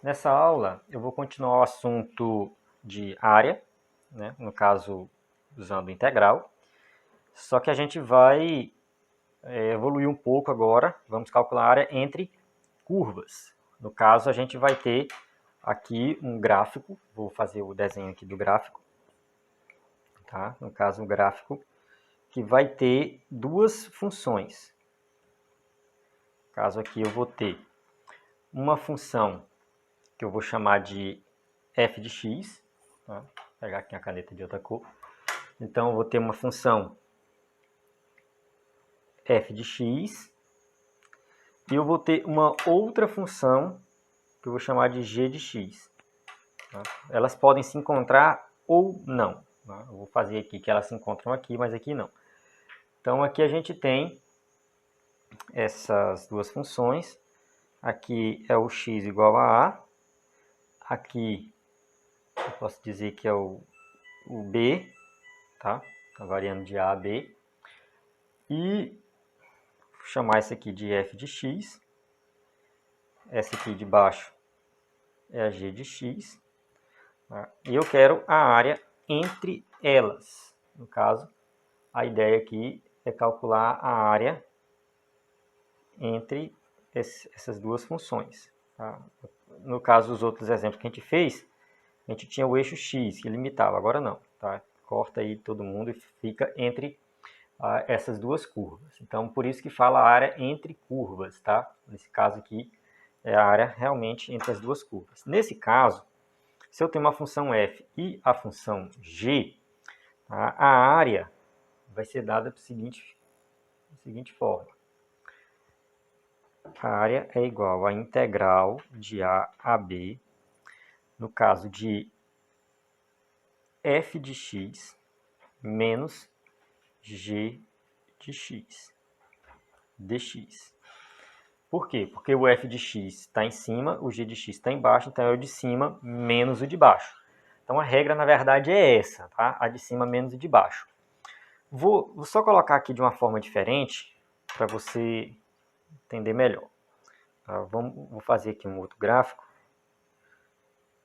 Nessa aula eu vou continuar o assunto de área, né? No caso usando integral, só que a gente vai evoluir um pouco agora, vamos calcular a área entre curvas. No caso a gente vai ter aqui um gráfico, vou fazer o desenho aqui do gráfico, tá? No caso um gráfico que vai ter duas funções. No caso aqui eu vou ter uma função que eu vou chamar de f de x, tá? Vou pegar aqui a caneta de outra cor. Então, eu vou ter uma função f de x e eu vou ter uma outra função que eu vou chamar de g de x. Tá? Elas podem se encontrar ou não. Tá? Eu vou fazer aqui que elas se encontram aqui, mas aqui não. Então, aqui a gente tem essas duas funções. Aqui é o x igual a a. Aqui eu posso dizer que é o b, tá? Tá variando de a a b. E vou chamar esse aqui de f de x. Essa aqui de baixo é a g de x. Tá? E eu quero a área entre elas. No caso, a ideia aqui é calcular a área entre essas duas funções. Tá? No caso dos outros exemplos que a gente fez, a gente tinha o eixo x que limitava, agora não. Tá? Corta aí todo mundo e fica entre essas duas curvas. Então, por isso que fala a área entre curvas. Tá? Nesse caso aqui, é a área realmente entre as duas curvas. Nesse caso, se eu tenho uma função f e a função g, tá, a área vai ser dada da seguinte forma. A área é igual à integral de a a b, no caso de f de x menos g de x dx. Por quê? Porque o f de x está em cima, o g de x está embaixo, então é o de cima menos o de baixo. Então a regra, na verdade, é essa, tá? A de cima menos o de baixo. Vou só colocar aqui de uma forma diferente para você entender melhor. Tá? Vou fazer aqui um outro gráfico.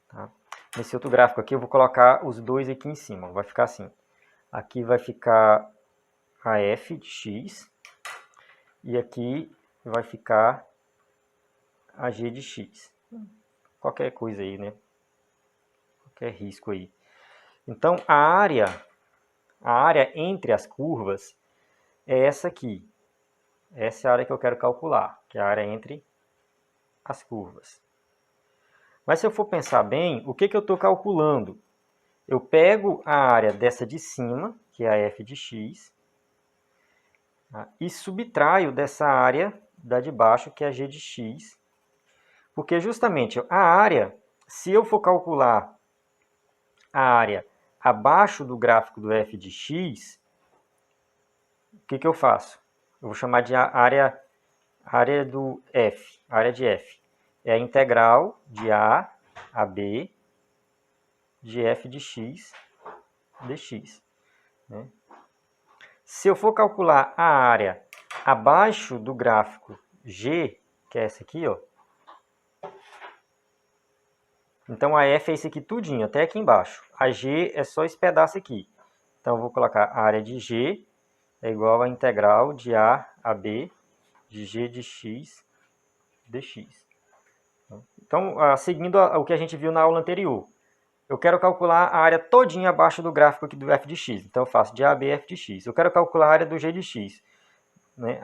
Tá? Nesse outro gráfico aqui eu vou colocar os dois aqui em cima. Vai ficar assim. Aqui vai ficar a f de x e aqui vai ficar a g de x. Qualquer coisa aí, né? Qualquer risco aí. Então, a área entre as curvas é essa aqui. Essa é a área que eu quero calcular, que é a área entre as curvas. Mas se eu for pensar bem, o que eu estou calculando? Eu pego a área dessa de cima, que é a f de x, tá? E subtraio dessa área da de baixo, que é a g de x. Porque justamente a área, se eu for calcular a área abaixo do gráfico do f de x, o que eu faço? Eu vou chamar de área do f, área de f. É a integral de a a b de f de x dx. Né? Se eu for calcular a área abaixo do gráfico G, que é essa aqui, ó, então a F é esse aqui tudinho, até aqui embaixo. A G é só esse pedaço aqui. Então eu vou colocar a área de G é igual à integral de a a b de g de x dx. Então, seguindo o que a gente viu na aula anterior, eu quero calcular a área todinha abaixo do gráfico aqui do f de x. Então eu faço de AB f de x. Eu quero calcular a área do g de x. Né?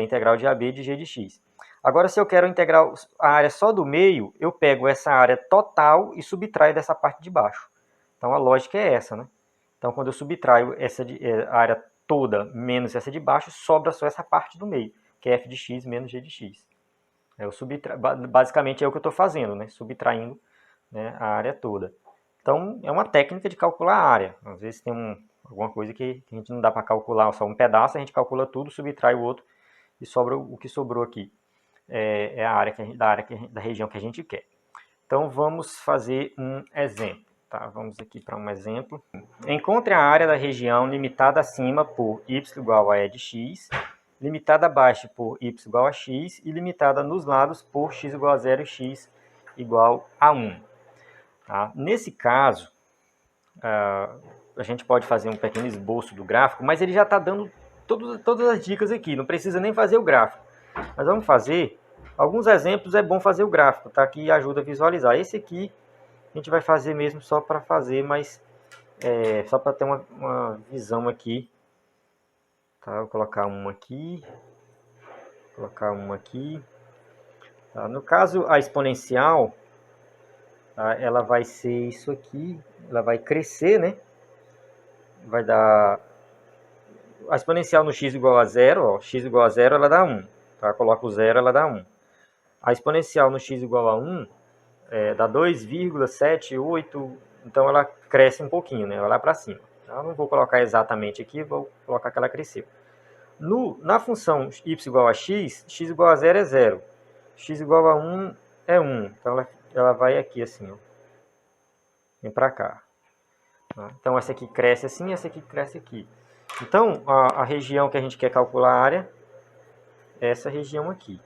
Integral de AB de g de x. Agora, se eu quero integrar a área só do meio, eu pego essa área total e subtraio dessa parte de baixo. Então, a lógica é essa. Né? Então, quando eu subtraio a área toda menos essa de baixo, sobra só essa parte do meio, que é f de x menos g de x. Basicamente é o que eu estou fazendo, né? Subtraindo, né, a área toda. Então, é uma técnica de calcular a área. Às vezes tem alguma coisa que a gente não dá para calcular só um pedaço, a gente calcula tudo, subtrai o outro e sobra o que sobrou aqui. É a área da região que a gente quer. Então, vamos fazer um exemplo. Tá? Vamos aqui para um exemplo. Encontre a área da região limitada acima por y igual a e de x, limitada abaixo por y igual a x e limitada nos lados por x igual a 0 e x igual a 1. Tá? Nesse caso, a gente pode fazer um pequeno esboço do gráfico, mas ele já está dando todas as dicas aqui, não precisa nem fazer o gráfico. Mas vamos fazer alguns exemplos, é bom fazer o gráfico, tá? Que ajuda a visualizar. Esse aqui a gente vai fazer mesmo só para fazer, mas só para ter uma visão aqui. Tá? Vou colocar uma aqui, Tá? No caso, a exponencial, tá? Ela vai ser isso aqui, ela vai crescer, né? Vai dar... A exponencial no x igual a 0, ó, x igual a 0, ela dá 1. Tá? Coloca o 0, ela dá 1. A exponencial no x igual a 1 dá 2,78, então ela cresce um pouquinho, né? Vai lá para cima. Eu não vou colocar exatamente aqui, vou colocar que ela cresceu. Na função y igual a x igual a 0 é 0. X igual a 1 é 1. Então ela vai aqui assim, ó. Vem para cá. Então essa aqui cresce assim, essa aqui cresce aqui. Então a região que a gente quer calcular a área é essa região aqui.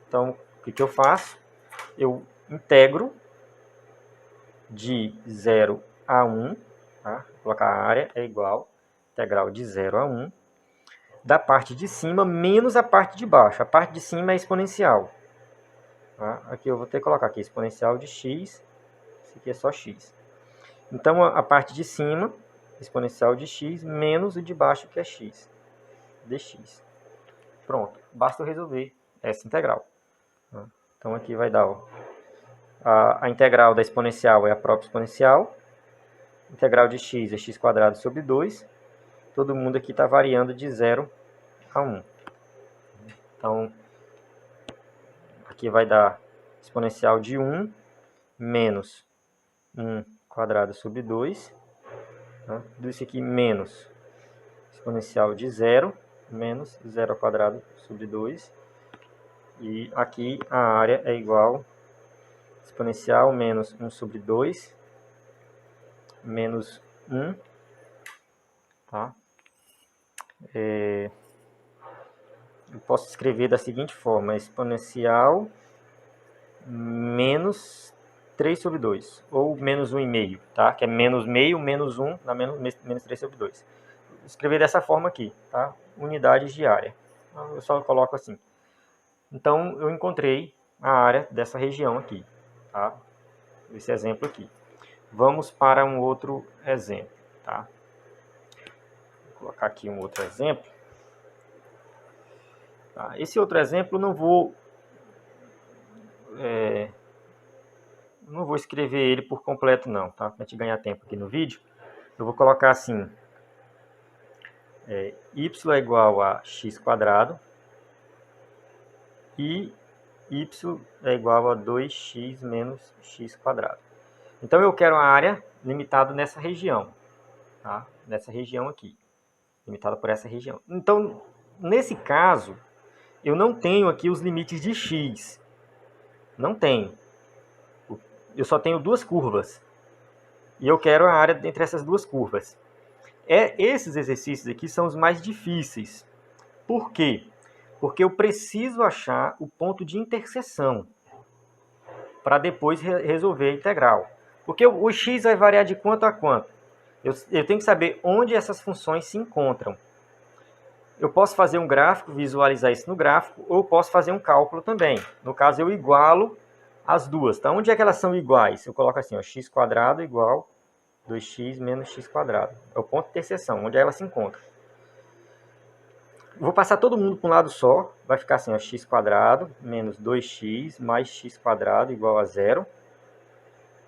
Então o que eu faço? Eu integro de 0 a 1. Tá? Vou colocar a área é igual, integral de 0 a 1. Da parte de cima menos a parte de baixo. A parte de cima é exponencial. Tá? Aqui eu vou ter que colocar aqui exponencial de x. Esse aqui é só x. Então a parte de cima, exponencial de x, menos o de baixo que é x. Dx. Pronto. Basta eu resolver essa integral. Então aqui vai dar... Ó, a integral da exponencial é a própria exponencial. A integral de x é x² sobre 2. Todo mundo aqui está variando de 0 a 1. Então, aqui vai dar exponencial de 1 menos 1² sobre 2. Tá? Tudo isso aqui menos exponencial de 0 menos 0² sobre 2. E aqui a área é igual a exponencial menos 1 sobre 2 menos 1. Tá? Eu posso escrever da seguinte forma, exponencial menos 3 sobre 2, ou menos 1,5, tá? Que é menos meio, menos 1, dá menos 3 sobre 2. Vou escrever dessa forma aqui, tá? Unidades de área. Eu só coloco assim. Então, eu encontrei a área dessa região aqui, tá? Esse exemplo aqui. Vamos para um outro exemplo, tá? Vou colocar aqui um outro exemplo. Tá? Esse outro exemplo não vou escrever ele por completo não, tá? Para a gente ganhar tempo aqui no vídeo. Eu vou colocar assim, y é igual a x² e y é igual a 2x menos x². Então eu quero a área limitada nessa região, tá? Nessa região aqui, limitada por essa região. Então, nesse caso, eu não tenho aqui os limites de x. Não tenho. Eu só tenho duas curvas. E eu quero a área entre essas duas curvas. Esses exercícios aqui são os mais difíceis. Por quê? Porque eu preciso achar o ponto de interseção para depois resolver a integral. Porque o x vai variar de quanto a quanto? Eu tenho que saber onde essas funções se encontram. Eu posso fazer um gráfico, visualizar isso no gráfico, ou eu posso fazer um cálculo também. No caso, eu igualo as duas. Tá? Onde é que elas são iguais? Eu coloco assim, ó, x² igual 2x menos x². É o ponto de interseção, onde elas se encontram. Vou passar todo mundo para um lado só. Vai ficar assim, ó, x² menos 2x mais x² igual a 0.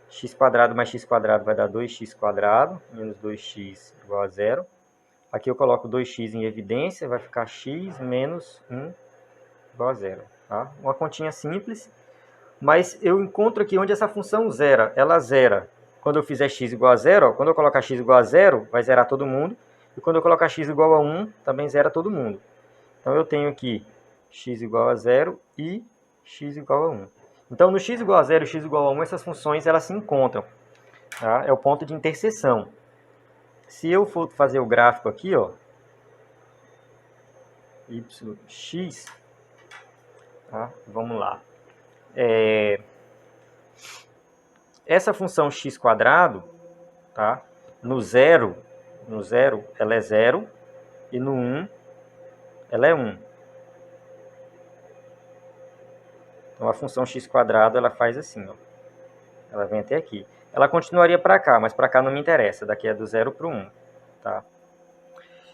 x² mais x² vai dar 2x² menos 2x igual a 0. Aqui eu coloco 2x em evidência, vai ficar x menos 1 igual a 0. Tá? Uma continha simples, mas eu encontro aqui onde essa função zera. Ela zera quando eu fizer x igual a 0. Ó, quando eu colocar x igual a 0, vai zerar todo mundo. E quando eu colocar x igual a 1, também zera todo mundo. Então eu tenho aqui x igual a 0 e x igual a 1. Então no x igual a 0 e x igual a 1, essas funções elas se encontram. Tá? É o ponto de interseção. Se eu for fazer o gráfico aqui, ó, yx, tá? Vamos lá. essa função x², tá? No zero ela é 0 e no 1 ela é 1. Então a função x² ela faz assim, ó. Ela vem até aqui. Ela continuaria para cá, mas para cá não me interessa. Daqui é do 0 para o 1. Tá?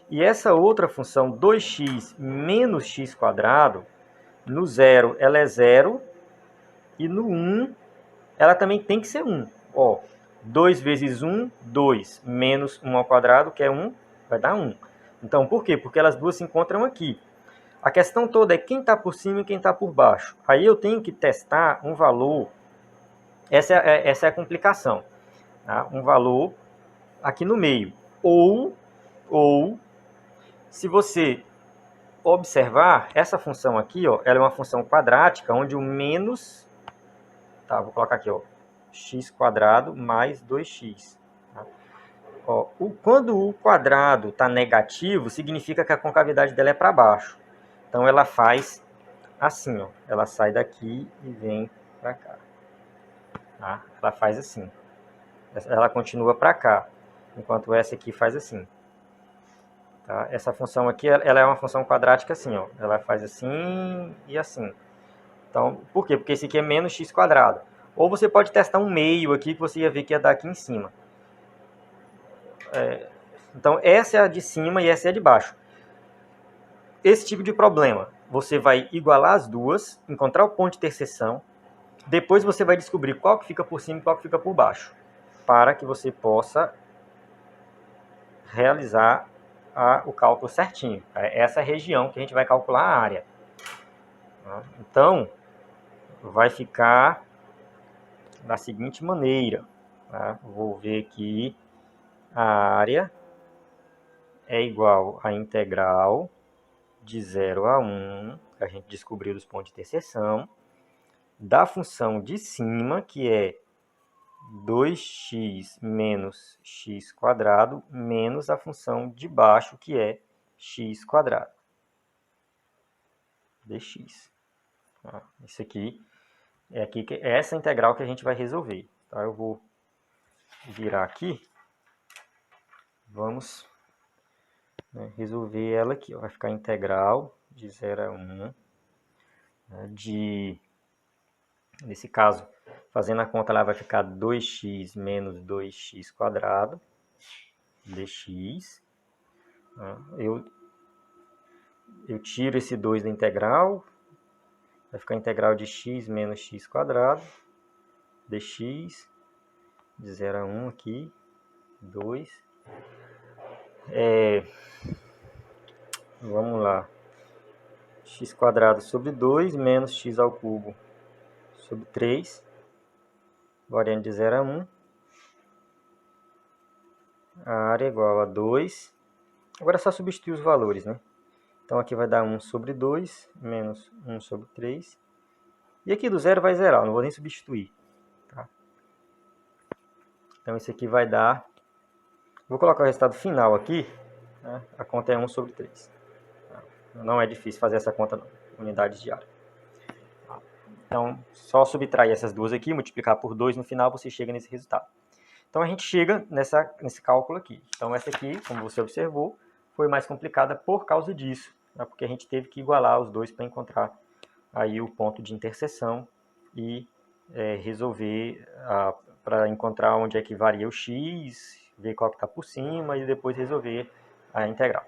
E essa outra função 2x menos x², no 0 ela é 0 e no 1 ela também tem que ser 1. Ó, 2 vezes 1, 2, menos 1 ao quadrado, que é 1, vai dar 1. Então, por quê? Porque elas duas se encontram aqui. A questão toda é quem está por cima e quem está por baixo. Aí eu tenho que testar um valor, essa é a complicação, tá? Um valor aqui no meio. Ou, se você observar, essa função aqui, ó, ela é uma função quadrática, onde o menos, tá, vou colocar aqui, ó, x² mais 2x. Tá? Ó, quando o quadrado está negativo, significa que a concavidade dela é para baixo. Então ela faz assim, ó, ela sai daqui e vem para cá. Tá? Ela faz assim. Ela continua para cá, enquanto essa aqui faz assim. Tá? Essa função aqui, ela é uma função quadrática assim, ó. Ela faz assim e assim. Então, por quê? Porque esse aqui é menos x². Ou você pode testar um meio aqui, que você ia ver que ia dar aqui em cima. Então, essa é a de cima e essa é a de baixo. Esse tipo de problema, você vai igualar as duas, encontrar o ponto de interseção, depois você vai descobrir qual que fica por cima e qual que fica por baixo, para que você possa realizar o cálculo certinho. É essa região que a gente vai calcular a área. Então, vai ficar da seguinte maneira. Tá? Vou ver aqui, a área é igual a integral de 0 a 1, que a gente descobriu dos pontos de interseção, da função de cima, que é 2x menos x², menos a função de baixo, que é x², dx. Tá? Isso aqui é essa integral que a gente vai resolver. Tá? Eu vou virar aqui. Vamos resolver ela aqui. Ó. Vai ficar integral de 0 a 1 nesse caso, fazendo a conta, ela vai ficar 2x menos 2x², dx. Eu tiro esse 2 da integral, vai ficar a integral de x menos x², dx, de 0 a 1 aqui, 2. Vamos lá. X² sobre 2 menos x ao cubo sobre 3, variando de 0 a 1. A área é igual a 2. Agora é só substituir os valores, né? Então aqui vai dar 1 sobre 2, menos 1 sobre 3. E aqui do zero vai zerar, não vou nem substituir. Tá? Então isso aqui vai dar... Vou colocar o resultado final aqui. Né? A conta é 1 sobre 3. Tá? Não é difícil fazer essa conta não, unidades de área. Então, só subtrair essas duas aqui, multiplicar por 2 no final, você chega nesse resultado. Então, a gente chega nesse cálculo aqui. Então, essa aqui, como você observou, foi mais complicada por causa disso. Né? Porque a gente teve que igualar os dois para encontrar aí o ponto de interseção e resolver para encontrar onde é que varia o x, ver qual que está por cima e depois resolver a integral.